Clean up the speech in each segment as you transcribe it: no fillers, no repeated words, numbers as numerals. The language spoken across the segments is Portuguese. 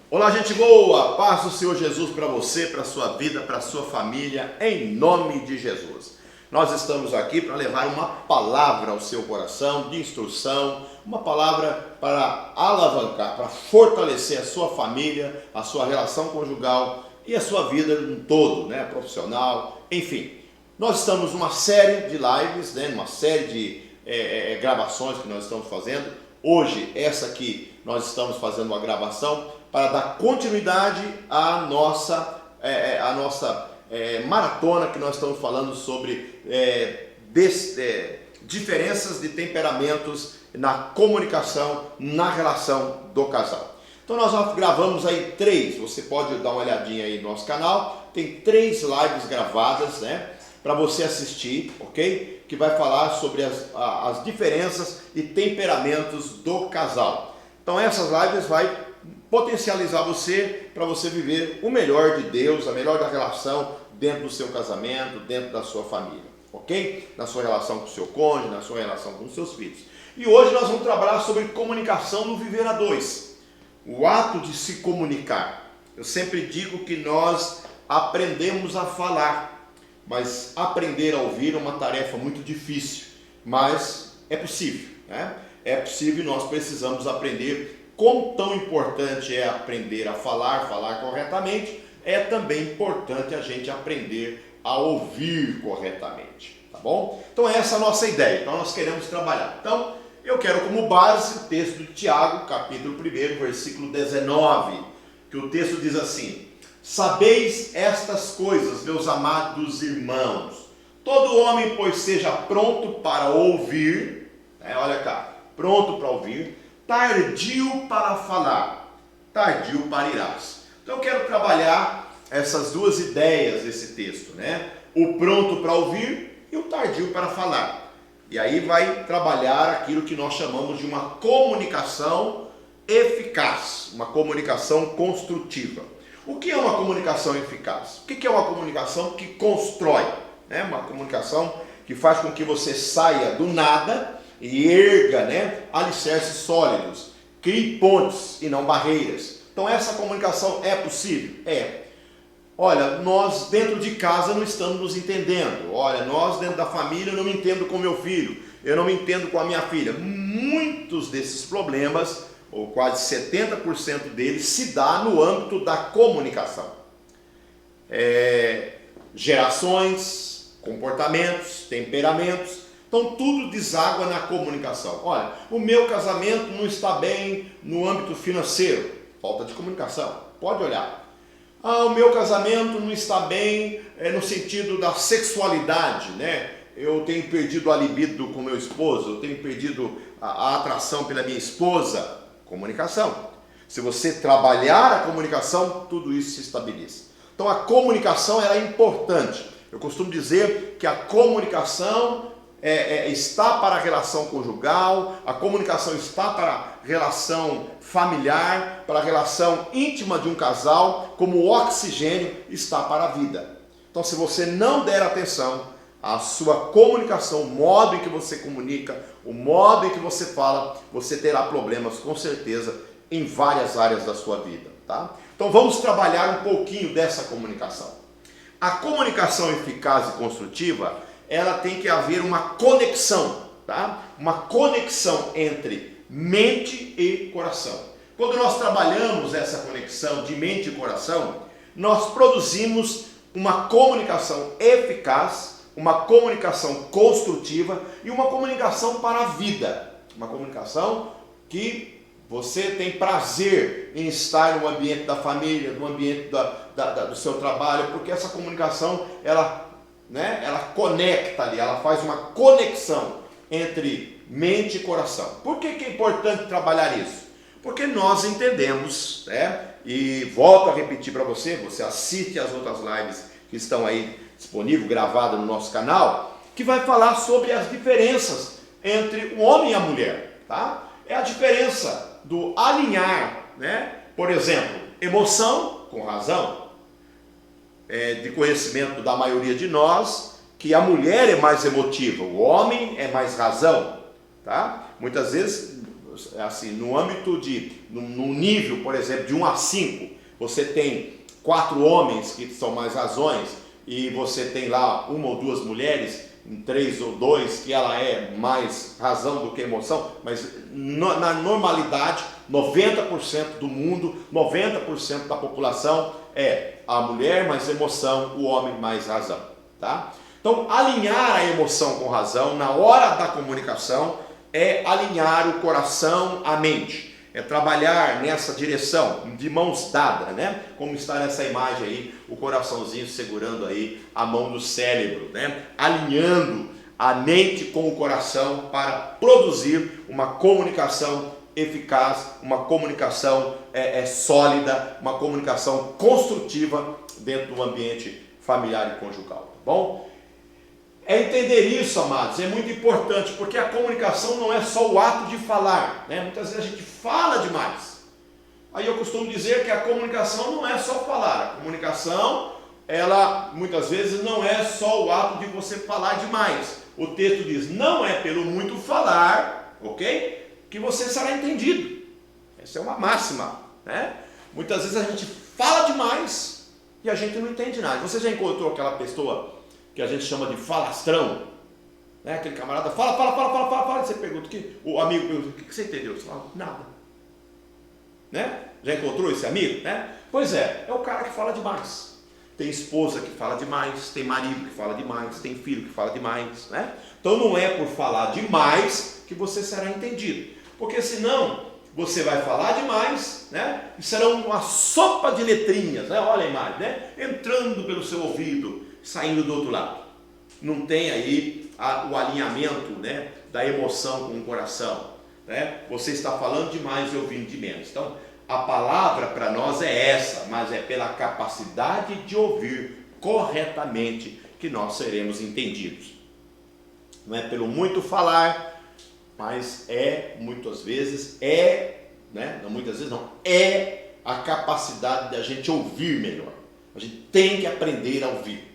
Olá, gente boa! Paz do Senhor Jesus para você, para a sua vida, para a sua família, em nome de Jesus. Nós estamos aqui para levar uma palavra ao seu coração, de instrução, uma palavra para alavancar, para fortalecer a sua família, a sua relação conjugal e a sua vida no todo, né? Profissional, enfim. Nós estamos numa série de lives, né? Numa série de gravações que nós estamos fazendo. Hoje, essa aqui, nós estamos fazendo uma gravação para dar continuidade à nossa maratona que nós estamos falando sobre diferenças de temperamentos na comunicação, na relação do casal. Então nós já gravamos aí 3, você pode dar uma olhadinha aí no nosso canal, tem 3 lives gravadas, né, para você assistir, ok? Que vai falar sobre as diferenças e temperamentos do casal. Então essas lives vai potencializar você para você viver o melhor de Deus, a melhor da relação dentro do seu casamento, dentro da sua família, ok? Na sua relação com o seu cônjuge, na sua relação com os seus filhos. E hoje nós vamos trabalhar sobre comunicação no viver a dois, o ato de se comunicar. Eu sempre digo que nós aprendemos a falar, mas aprender a ouvir é uma tarefa muito difícil, mas é possível, né? É possível e nós precisamos aprender. Como tão importante é aprender a falar corretamente, é também importante a gente aprender a ouvir corretamente, tá bom? Então essa é a nossa ideia, então nós queremos trabalhar. Então eu quero como base o texto de Tiago, capítulo 1, versículo 19, que o texto diz assim: sabeis estas coisas, meus amados irmãos, todo homem, pois, seja pronto para ouvir, olha cá, pronto para ouvir, tardio para falar, tardio para irás. Então eu quero trabalhar essas duas ideias desse texto, né? O pronto para ouvir e o tardio para falar. E aí vai trabalhar aquilo que nós chamamos de uma comunicação eficaz, uma comunicação construtiva. O que é uma comunicação eficaz? O que é uma comunicação que constrói? Né? Uma comunicação que faz com que você saia do nada e erga, né, alicerces sólidos, crie pontes e não barreiras. Então essa comunicação é possível? É. Olha, nós dentro de casa não estamos nos entendendo. Olha, nós dentro da família eu não me entendo com meu filho, eu não me entendo com a minha filha. Muitos desses problemas, ou quase 70% deles, se dá no âmbito da comunicação. Gerações, comportamentos, temperamentos. Então tudo deságua na comunicação. Olha, o meu casamento não está bem no âmbito financeiro, falta de comunicação, pode olhar. O meu casamento não está bem no sentido da sexualidade, né? Eu tenho perdido a libido com meu esposo, eu tenho perdido a atração pela minha esposa. Comunicação. Se você trabalhar a comunicação, tudo isso se estabiliza. Então a comunicação ela é importante. Eu costumo dizer que a comunicação está para a relação conjugal, a comunicação está para a relação familiar, para a relação íntima de um casal, como o oxigênio está para a vida. Então, se você não der atenção à sua comunicação, o modo em que você comunica, o modo em que você fala, você terá problemas com certeza em várias áreas da sua vida, tá? Então, vamos trabalhar um pouquinho dessa comunicação. A comunicação eficaz e construtiva, ela tem que haver uma conexão, tá? Uma conexão entre mente e coração. Quando nós trabalhamos essa conexão de mente e coração, nós produzimos uma comunicação eficaz, uma comunicação construtiva e uma comunicação para a vida. Uma comunicação que você tem prazer em estar no ambiente da família, no ambiente do seu trabalho, porque essa comunicação, ela conecta ali, ela faz uma conexão entre mente e coração. Por que é importante trabalhar isso? Porque nós entendemos, né? E volto a repetir para você, você assiste as outras lives que estão aí disponíveis, gravadas no nosso canal, que vai falar sobre as diferenças entre o homem e a mulher, tá? É a diferença do alinhar, né? Por exemplo, emoção com razão. De conhecimento da maioria de nós, que a mulher é mais emotiva, o homem é mais razão, tá? Muitas vezes assim, no âmbito no nível, por exemplo, de 1 a 5, você tem 4 homens que são mais razões, e você tem lá 1 ou 2 mulheres, em 3 ou 2, que ela é mais razão do que emoção, mas na normalidade, 90% do mundo, 90% da população é a mulher mais emoção, o homem mais razão, tá? Então, alinhar a emoção com razão na hora da comunicação é alinhar o coração à mente, é trabalhar nessa direção, de mãos dadas, né? Como está nessa imagem aí, o coraçãozinho segurando aí a mão do cérebro, né? Alinhando a mente com o coração para produzir uma comunicação eficaz, uma comunicação sólida, uma comunicação construtiva dentro do ambiente familiar e conjugal, tá bom? É entender isso, amados, é muito importante, porque a comunicação não é só o ato de falar, né? Muitas vezes a gente fala demais. Aí eu costumo dizer que a comunicação não é só falar, a comunicação, ela muitas vezes não é só o ato de você falar demais. O texto diz, não é pelo muito falar, ok? Que você será entendido. Essa é uma máxima, né? Muitas vezes a gente fala demais e a gente não entende nada. Você já encontrou aquela pessoa que a gente chama de falastrão, né? Aquele camarada fala, você pergunta, o amigo pergunta, o que você entendeu? Você fala, nada, né? Já encontrou esse amigo, né? Pois é o cara que fala demais. Tem esposa que fala demais, tem marido que fala demais, tem filho que fala demais, né? Então não é por falar demais que você será entendido, porque senão você vai falar demais, né? E será uma sopa de letrinhas, né? Olha a imagem, né? Entrando pelo seu ouvido, saindo do outro lado. Não tem aí o alinhamento, né, da emoção com o coração, né? Você está falando demais e ouvindo de menos. Então, a palavra para nós é essa, mas é pela capacidade de ouvir corretamente que nós seremos entendidos. Não é pelo muito falar, mas muitas vezes né? Não muitas vezes não, é a capacidade da gente ouvir melhor. A gente tem que aprender a ouvir.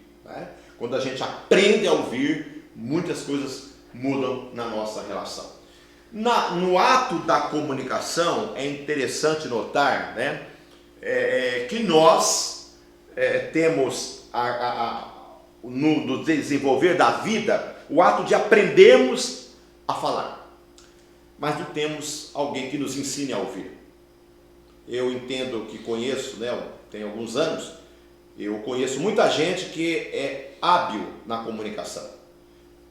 Quando a gente aprende a ouvir, muitas coisas mudam na nossa relação. No ato da comunicação, é interessante notar, né, que nós temos, no desenvolver da vida, o ato de aprendermos a falar, mas não temos alguém que nos ensine a ouvir. Eu entendo que conheço, né, tem alguns anos, eu conheço muita gente que é hábil na comunicação.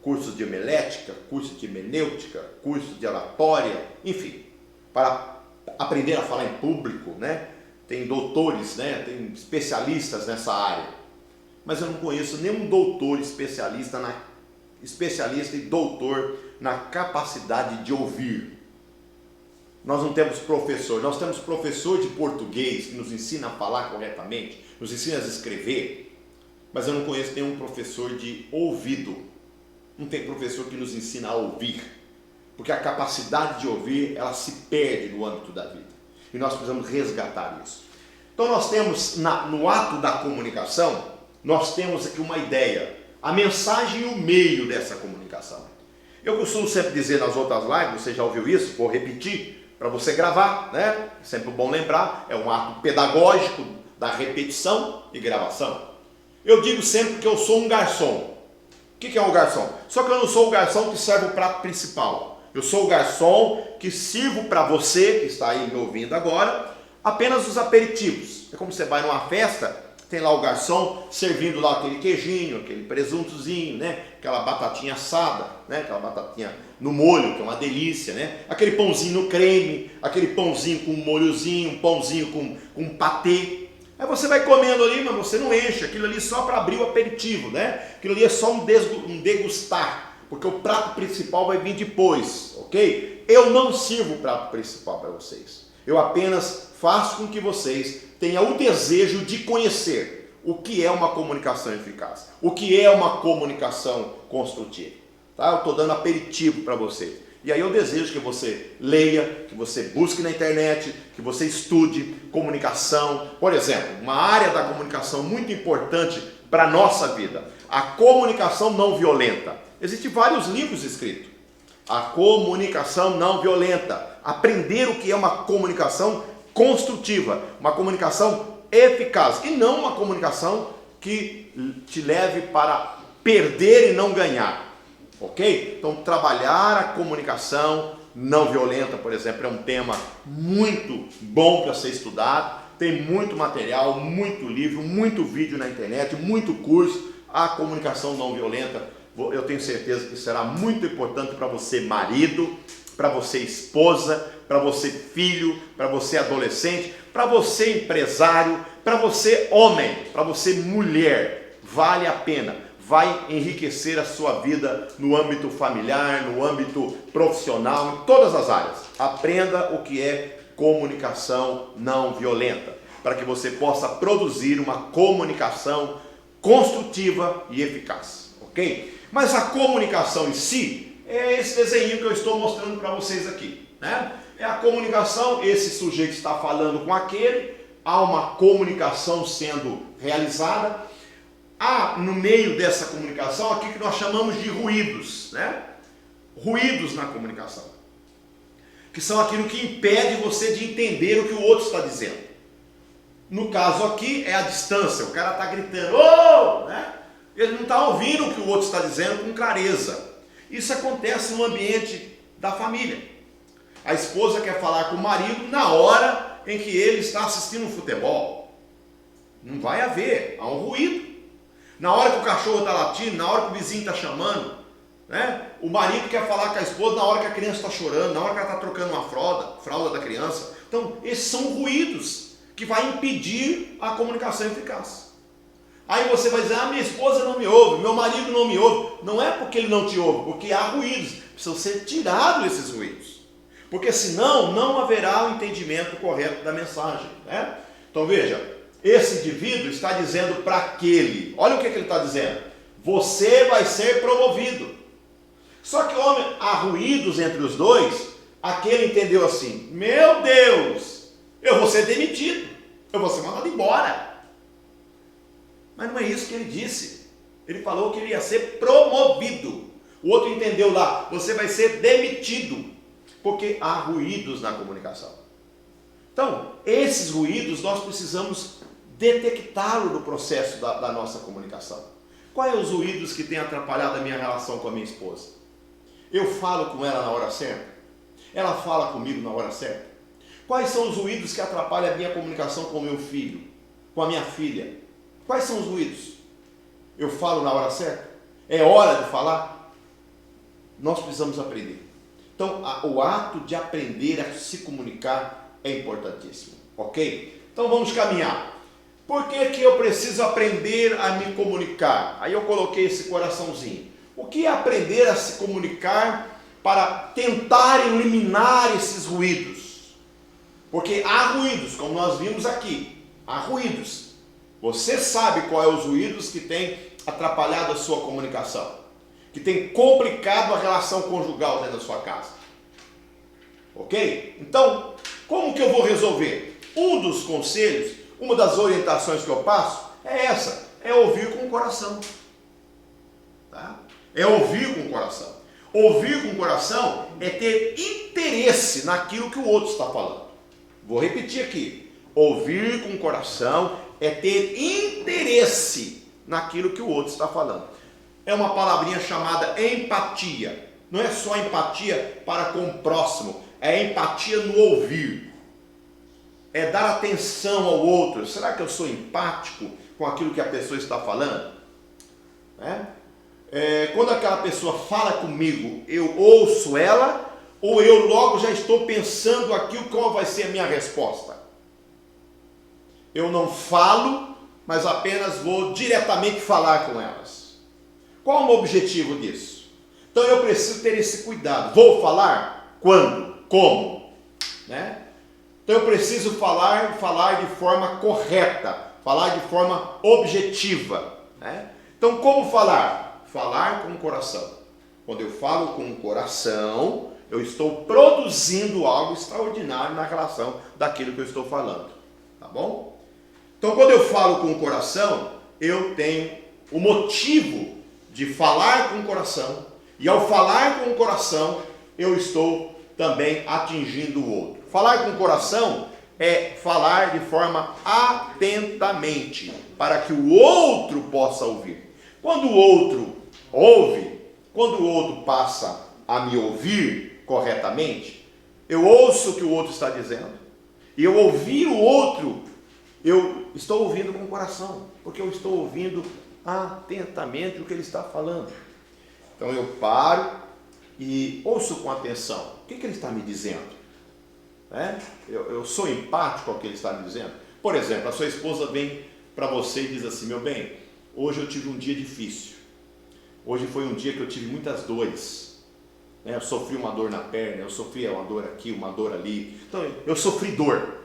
Cursos de homilética, curso de hermenêutica, curso de oratória, enfim, para aprender a falar em público, né? Tem doutores, né? Tem especialistas nessa área. Mas eu não conheço nenhum doutor especialista e doutor na capacidade de ouvir. Nós não temos professor, nós temos professor de português que nos ensina a falar corretamente, nos ensina a escrever, mas eu não conheço nenhum professor de ouvido. Não tem professor que nos ensina a ouvir, porque a capacidade de ouvir, ela se perde no âmbito da vida, e nós precisamos resgatar isso. Então nós temos, no ato da comunicação, nós temos aqui uma ideia, a mensagem e o meio dessa comunicação. Eu costumo sempre dizer nas outras lives, você já ouviu isso, vou repetir, para você gravar, né? Sempre bom lembrar, é um ato pedagógico da repetição e gravação. Eu digo sempre que eu sou um garçom. O que é um garçom? Só que eu não sou o garçom que serve o prato principal. Eu sou o garçom que sirvo para você, que está aí me ouvindo agora, apenas os aperitivos. É como você vai numa festa, tem lá o garçom servindo lá aquele queijinho, aquele presuntozinho, né? Aquela batatinha assada, né? Aquela batatinha no molho, que é uma delícia, né? Aquele pãozinho no creme, aquele pãozinho com um molhozinho, um pãozinho com patê. Aí você vai comendo ali, mas você não enche, aquilo ali só para abrir o aperitivo, né? Aquilo ali é só um degustar, porque o prato principal vai vir depois, ok? Eu não sirvo o prato principal para vocês, eu apenas faço com que vocês tenham o desejo de conhecer o que é uma comunicação eficaz, o que é uma comunicação construtiva, tá? Eu estou dando aperitivo para vocês. E aí eu desejo que você leia, que você busque na internet, que você estude comunicação. Por exemplo, uma área da comunicação muito importante para a nossa vida, a comunicação não violenta. Existem vários livros escritos. A comunicação não violenta. Aprender o que é uma comunicação construtiva, uma comunicação eficaz e não uma comunicação que te leve para perder e não ganhar, ok? Então, trabalhar a comunicação não violenta, por exemplo, é um tema muito bom para ser estudado. Tem muito material, muito livro, muito vídeo na internet, muito curso. A comunicação não violenta, eu tenho certeza que será muito importante para você marido, para você esposa, para você filho, para você adolescente, para você empresário, para você homem, para você mulher. Vale a pena, vai enriquecer a sua vida no âmbito familiar, no âmbito profissional, em todas as áreas. Aprenda o que é comunicação não violenta, para que você possa produzir uma comunicação construtiva e eficaz, ok? Mas a comunicação em si é esse desenho que eu estou mostrando para vocês aqui, né? É a comunicação, esse sujeito está falando com aquele, há uma comunicação sendo realizada, há no meio dessa comunicação aqui que nós chamamos de ruídos, né? Ruídos na comunicação, que são aquilo que impede você de entender o que o outro está dizendo. No caso aqui é a distância, o cara está gritando, oh! Né? Ele não está ouvindo o que o outro está dizendo com clareza. Isso acontece no ambiente da família. A esposa quer falar com o marido na hora em que ele está assistindo um futebol. Não vai haver, há um ruído. Na hora que o cachorro está latindo, na hora que o vizinho está chamando, né? O marido quer falar com a esposa na hora que a criança está chorando, na hora que ela está trocando uma fralda da criança. Então, esses são ruídos que vai impedir a comunicação eficaz. Aí você vai dizer, minha esposa não me ouve, meu marido não me ouve. Não é porque ele não te ouve, porque há ruídos. Precisam ser tirados esses ruídos. Porque senão não haverá o entendimento correto da mensagem, né? Então veja, esse indivíduo está dizendo para aquele, olha o que ele está dizendo, você vai ser promovido. Só que há ruídos entre os dois, aquele entendeu assim, meu Deus, eu vou ser demitido, eu vou ser mandado embora. Mas não é isso que ele disse. Ele falou que ele ia ser promovido. O outro entendeu lá, você vai ser demitido, porque há ruídos na comunicação. Então, esses ruídos nós precisamos detectá-lo no processo da nossa comunicação. Quais são os ruídos que têm atrapalhado a minha relação com a minha esposa? Eu falo com ela na hora certa? Ela fala comigo na hora certa? Quais são os ruídos que atrapalham a minha comunicação com o meu filho, com a minha filha? Quais são os ruídos? Eu falo na hora certa? É hora de falar? Nós precisamos aprender. Então, o ato de aprender a se comunicar é importantíssimo, ok? Então, vamos caminhar. Por que eu preciso aprender a me comunicar? Aí eu coloquei esse coraçãozinho. O que é aprender a se comunicar para tentar eliminar esses ruídos? Porque há ruídos, como nós vimos aqui, há ruídos. Você sabe quais são os ruídos que têm atrapalhado a sua comunicação, que tem complicado a relação conjugal dentro da sua casa. Ok? Então, como que eu vou resolver? Um dos conselhos, uma das orientações que eu passo é essa, é ouvir com o coração. Tá? É ouvir com o coração. Ouvir com o coração é ter interesse naquilo que o outro está falando. Vou repetir aqui. Ouvir com o coração é ter interesse naquilo que o outro está falando. É uma palavrinha chamada empatia. Não é só empatia para com o próximo, é empatia no ouvir. É dar atenção ao outro. Será que eu sou empático com aquilo que a pessoa está falando? Quando aquela pessoa fala comigo, eu ouço ela ou eu logo já estou pensando aqui qual vai ser a minha resposta? Eu não falo, mas apenas vou diretamente falar com elas. Qual é o objetivo disso? Então eu preciso ter esse cuidado. Vou falar? Quando? Como? Né? Então eu preciso falar de forma correta, falar de forma objetiva. Né? Então como falar? Falar com o coração. Quando eu falo com o coração, eu estou produzindo algo extraordinário na relação daquilo que eu estou falando. Tá bom? Então quando eu falo com o coração, eu tenho o motivo de falar com o coração. E ao falar com o coração, eu estou também atingindo o outro. Falar com o coração é falar de forma atentamente, para que o outro possa ouvir. Quando o outro ouve, quando o outro passa a me ouvir corretamente, eu ouço o que o outro está dizendo, e eu ouvir o outro, eu estou ouvindo com o coração, porque eu estou ouvindo atentamente o que ele está falando. Então eu paro e ouço com atenção. O que ele está me dizendo? Eu sou empático ao que ele está me dizendo. Por exemplo, a sua esposa vem para você e diz assim: meu bem, hoje eu tive um dia difícil. Hoje foi um dia que eu tive muitas dores. Eu sofri uma dor na perna, eu sofri uma dor aqui, uma dor ali. Então eu sofri dor.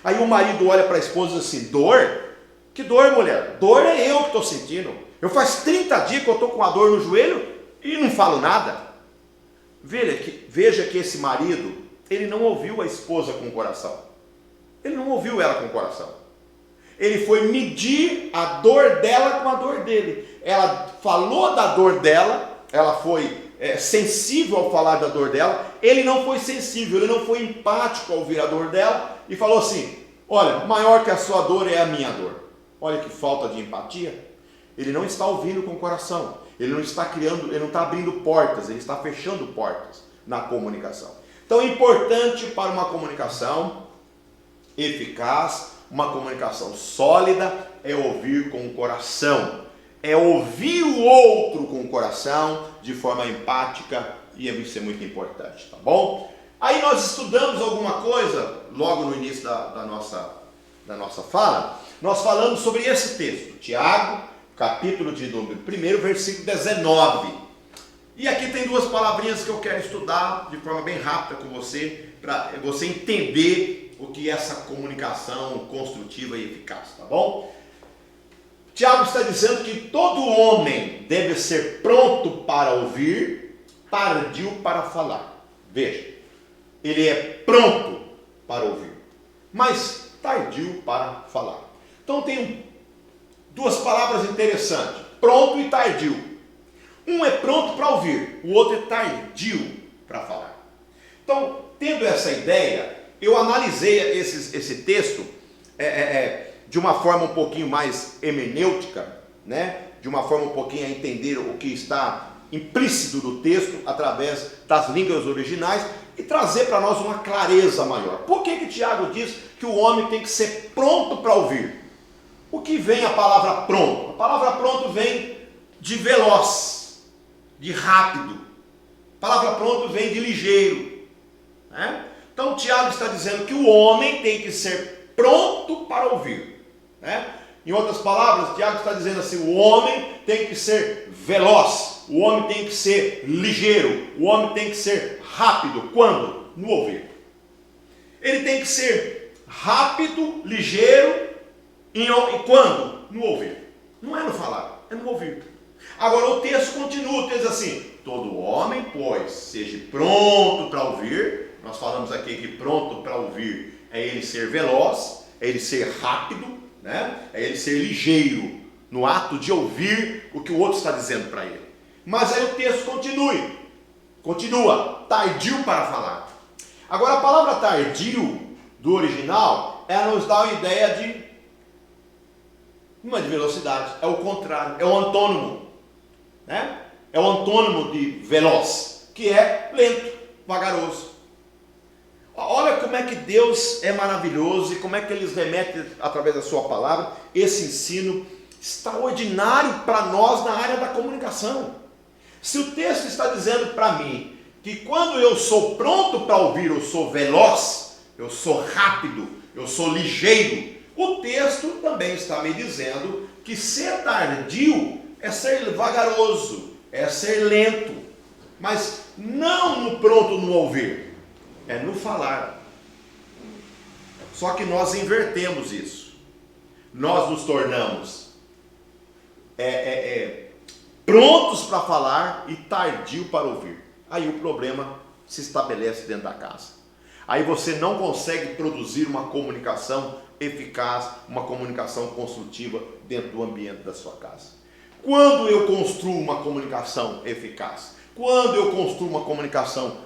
Aí o marido olha para a esposa e diz assim: dor? Que dor, mulher? Dor é eu que estou sentindo. Eu faz 30 dias que eu estou com uma dor no joelho e não falo nada. Veja que esse marido, ele não ouviu a esposa com o coração. Ele não ouviu ela com o coração. Ele foi medir a dor dela com a dor dele. Ela falou da dor dela, ela foi sensível ao falar da dor dela. Ele não foi sensível, ele não foi empático ao ouvir a dor dela e falou assim: olha, maior que a sua dor é a minha dor. Olha que falta de empatia. Ele não está ouvindo com o coração. Ele não está criando, ele não está abrindo portas, ele está fechando portas na comunicação. Então é importante para uma comunicação eficaz, uma comunicação sólida, é ouvir com o coração. É ouvir o outro com o coração, de forma empática, e isso é muito importante, tá bom? Aí nós estudamos alguma coisa, logo no início da nossa fala, nós falamos sobre esse texto, Tiago, capítulo de número 1, versículo 19. E aqui tem duas palavrinhas que eu quero estudar de forma bem rápida com você, para você entender o que é essa comunicação construtiva e eficaz, tá bom? Tiago está dizendo que todo homem deve ser pronto para ouvir, tardio para falar. Veja, ele é pronto para ouvir, mas tardio para falar. Então tem duas palavras interessantes, pronto e tardio. Um é pronto para ouvir, o outro é tardio para falar. Então, tendo essa ideia, eu analisei esse texto de uma forma um pouquinho mais hermenêutica, de uma forma um pouquinho a entender o que está implícito do texto através das línguas originais e trazer para nós uma clareza maior. Por que Tiago diz que o homem tem que ser pronto para ouvir? O que vem a palavra pronto? A palavra pronto vem de veloz, de rápido. A palavra pronto vem de ligeiro. Então Tiago está dizendo que o homem tem que ser pronto para ouvir. Em outras palavras, Tiago está dizendo assim: o homem tem que ser veloz, o homem tem que ser ligeiro, o homem tem que ser rápido. Quando? No ouvir. Ele tem que ser rápido, ligeiro, e quando? No ouvir. Não é no falar, é no ouvir. Agora o texto continua, o texto diz assim: todo homem, pois, seja pronto para ouvir. Nós falamos aqui que pronto para ouvir é ele ser veloz, é ele ser rápido, é ele ser ligeiro no ato de ouvir o que o outro está dizendo para ele. Mas aí o texto continua, tardio para falar. Agora a palavra tardio do original, ela nos dá uma ideia de não é de velocidade, é o contrário, é o antônimo, é o antônimo de veloz, que é lento, vagaroso. Olha como é que Deus é maravilhoso e como é que Ele remete através da sua palavra esse ensino extraordinário para nós na área da comunicação. Se o texto está dizendo para mim que quando eu sou pronto para ouvir, eu sou veloz, eu sou rápido, eu sou ligeiro, o texto também está me dizendo que ser tardio é ser vagaroso, é ser lento, mas não no pronto no ouvir, é no falar. Só que nós invertemos isso. Nós nos tornamos prontos para falar e tardio para ouvir. Aí o problema se estabelece dentro da casa. Aí você não consegue produzir uma comunicação eficaz, uma comunicação construtiva dentro do ambiente da sua casa. Quando eu construo uma comunicação eficaz? Quando eu construo uma comunicação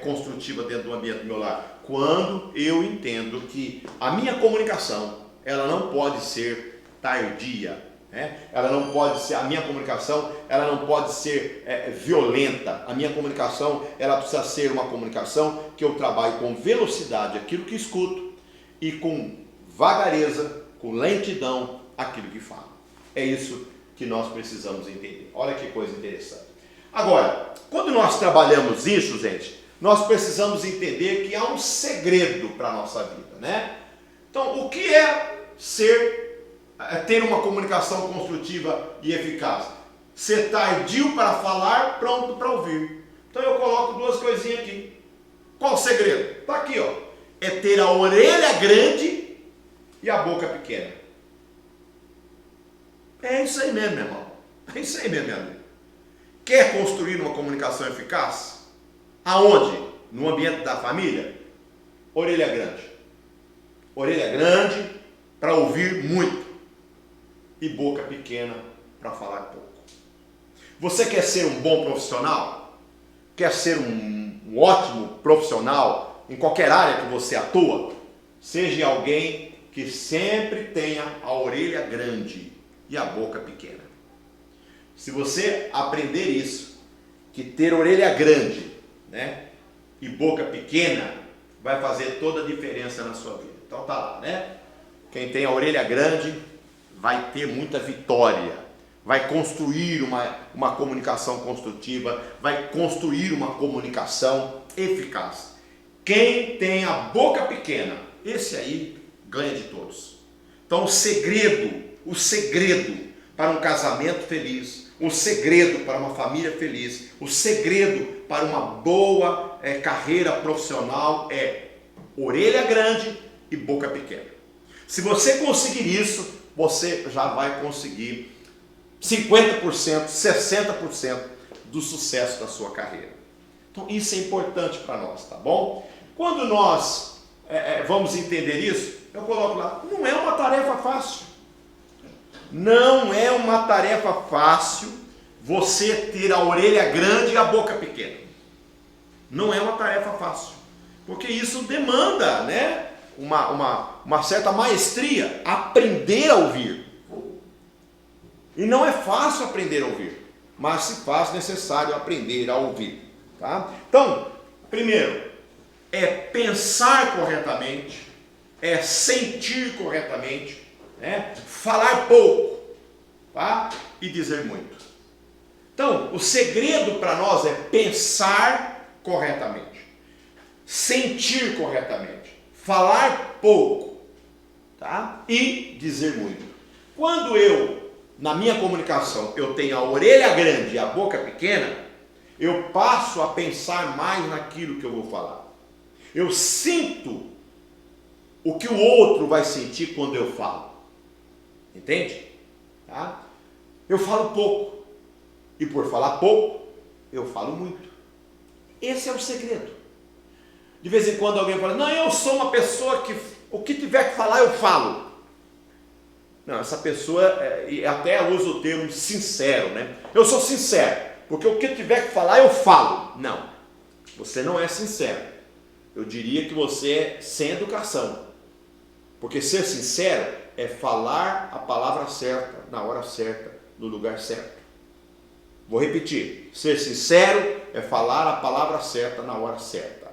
construtiva dentro do ambiente do meu lar? Quando eu entendo que a minha comunicação, ela não pode ser tardia, né? Ela não pode ser, a minha comunicação, ela não pode ser violenta. A minha comunicação, ela precisa ser uma comunicação que eu trabalhe com velocidade aquilo que escuto e com vagareza, com lentidão aquilo que falo. É isso que nós precisamos entender. Olha que coisa interessante. Agora, quando nós trabalhamos isso, gente, nós precisamos entender que há um segredo para a nossa vida, né? Então, o que é ter uma comunicação construtiva e eficaz? Ser tardio para falar, pronto para ouvir. Então eu coloco duas coisinhas aqui. Qual o segredo? Está aqui, ó. É ter a orelha grande e a boca pequena. É isso aí mesmo, meu irmão. É isso aí mesmo, meu amigo. Quer construir uma comunicação eficaz? Aonde? No ambiente da família? Orelha grande. Orelha grande para ouvir muito e boca pequena para falar pouco. Você quer ser um bom profissional? Quer ser um ótimo profissional em qualquer área que você atua? Seja alguém que sempre tenha a orelha grande e a boca pequena. Se você aprender isso, que ter orelha grande, né, e boca pequena vai fazer toda a diferença na sua vida. Então tá lá, né? Quem tem a orelha grande vai ter muita vitória, vai construir uma comunicação construtiva, vai construir uma comunicação eficaz. Quem tem a boca pequena, esse aí ganha de todos. Então o segredo para um casamento feliz, o segredo para uma família feliz, o segredo para uma boa carreira profissional é orelha grande e boca pequena. Se você conseguir isso, você já vai conseguir 50%, 60% do sucesso da sua carreira. Então isso é importante para nós, tá bom? Quando nós vamos entender isso, eu coloco lá, não é uma tarefa fácil. Não é uma tarefa fácil você ter a orelha grande e a boca pequena. Não é uma tarefa fácil. Porque isso demanda, né, uma certa maestria, aprender a ouvir. E não é fácil aprender a ouvir, mas se faz necessário aprender a ouvir. Tá? Então, primeiro, é pensar corretamente, é sentir corretamente, né? Falar pouco, tá? E dizer muito. Então, o segredo para nós é pensar corretamente, sentir corretamente, falar pouco, tá? E dizer muito. Quando na minha comunicação, eu tenho a orelha grande e a boca pequena, eu passo a pensar mais naquilo que eu vou falar. Eu sinto o que o outro vai sentir quando eu falo. Entende? Tá? Eu falo pouco. E por falar pouco, eu falo muito. Esse é o segredo. De vez em quando alguém fala, não, eu sou uma pessoa que o que tiver que falar, eu falo. Não, essa pessoa, até usa o termo sincero, né? Eu sou sincero, porque o que tiver que falar, eu falo. Não, você não é sincero. Eu diria que você é sem educação. Porque ser sincero é falar a palavra certa, na hora certa, no lugar certo. Vou repetir, ser sincero é falar a palavra certa na hora certa.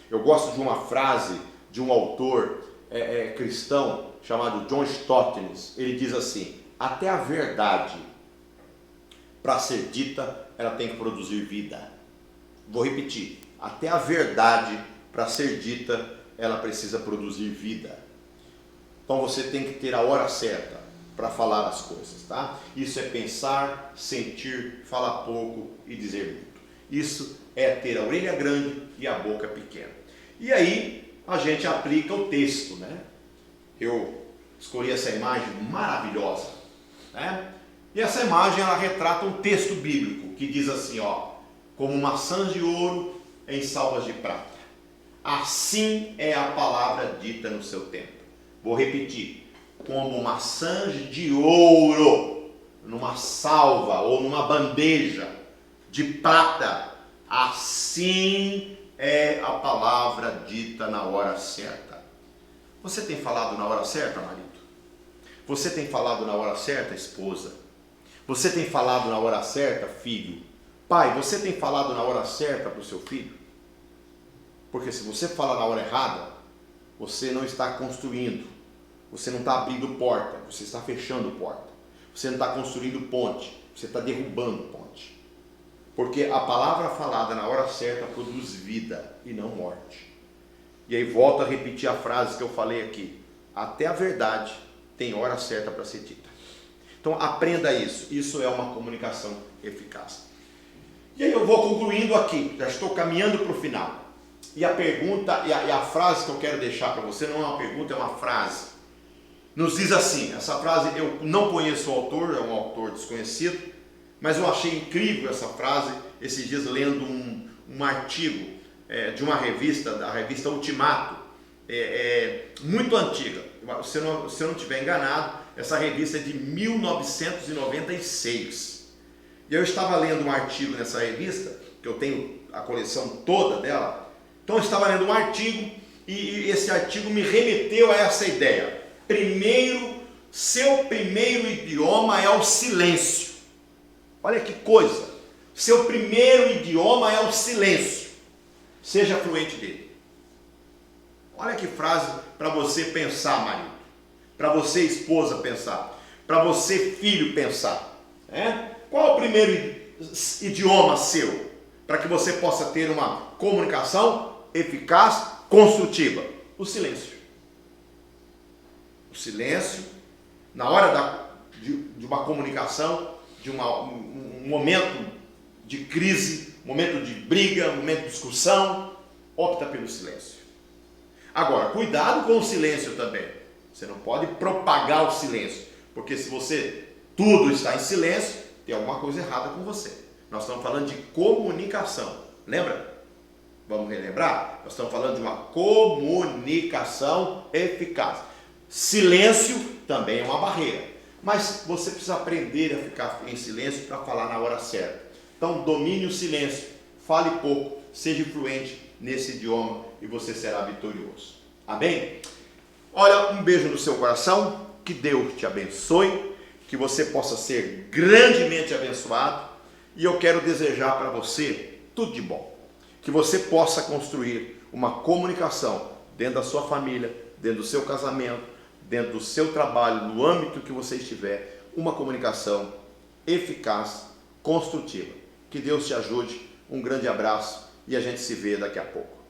Eu gosto de uma frase de um autor cristão chamado John Stott. Ele diz assim, até a verdade, para ser dita, ela tem que produzir vida. Vou repetir, até a verdade, para ser dita, ela precisa produzir vida. Então você tem que ter a hora certa para falar as coisas, tá? Isso é pensar, sentir, falar pouco e dizer muito. Isso é ter a orelha grande e a boca pequena. E aí a gente aplica o texto, né? Eu escolhi essa imagem maravilhosa, né? E essa imagem ela retrata um texto bíblico que diz assim, ó, como maçãs de ouro em salvas de prata. Assim é a palavra dita no seu tempo. Vou repetir, como maçãs de ouro numa salva ou numa bandeja de prata, assim é a palavra dita na hora certa. Você tem falado na hora certa, marido? Você tem falado na hora certa, esposa? Você tem falado na hora certa, filho? Pai, você tem falado na hora certa para o seu filho? Porque se você fala na hora errada, você não está construindo, você não está abrindo porta, você está fechando porta, você não está construindo ponte, você está derrubando ponte. Porque a palavra falada na hora certa produz vida e não morte. E aí volto a repetir a frase que eu falei aqui: até a verdade tem hora certa para ser dita. Então aprenda isso é uma comunicação eficaz. E aí eu vou concluindo aqui, já estou caminhando para o final. E a pergunta, e a frase que eu quero deixar para você, não é uma pergunta, é uma frase. Nos diz assim, essa frase, eu não conheço o autor, é um autor desconhecido, mas eu achei incrível essa frase, esses dias lendo um artigo de uma revista, da revista Ultimato, muito antiga. Se eu não estiver enganado, essa revista é de 1996. E eu estava lendo um artigo nessa revista, que eu tenho a coleção toda dela. Então eu estava lendo um artigo e esse artigo me remeteu a essa ideia. Seu primeiro idioma é o silêncio. Olha que coisa. Seu primeiro idioma é o silêncio. Seja fluente dele. Olha que frase para você pensar, marido. Para você, esposa, pensar. Para você, filho, pensar. Qual é o primeiro idioma seu? Para que você possa ter uma comunicação eficaz, construtiva. O silêncio. O silêncio, na hora de uma comunicação, de um momento de crise, momento de briga, momento de discussão, opta pelo silêncio. Agora, cuidado com o silêncio também. Você não pode propagar o silêncio, porque se tudo está em silêncio, tem alguma coisa errada com você. Nós estamos falando de comunicação, lembra? Vamos relembrar? Nós estamos falando de uma comunicação eficaz. Silêncio também é uma barreira, mas você precisa aprender a ficar em silêncio para falar na hora certa. Então domine o silêncio, fale pouco, seja fluente nesse idioma e você será vitorioso. Amém? Olha, um beijo no seu coração, que Deus te abençoe, que você possa ser grandemente abençoado, e eu quero desejar para você tudo de bom, que você possa construir uma comunicação dentro da sua família, dentro do seu casamento, dentro do seu trabalho, no âmbito que você estiver, uma comunicação eficaz, construtiva. Que Deus te ajude, um grande abraço e a gente se vê daqui a pouco.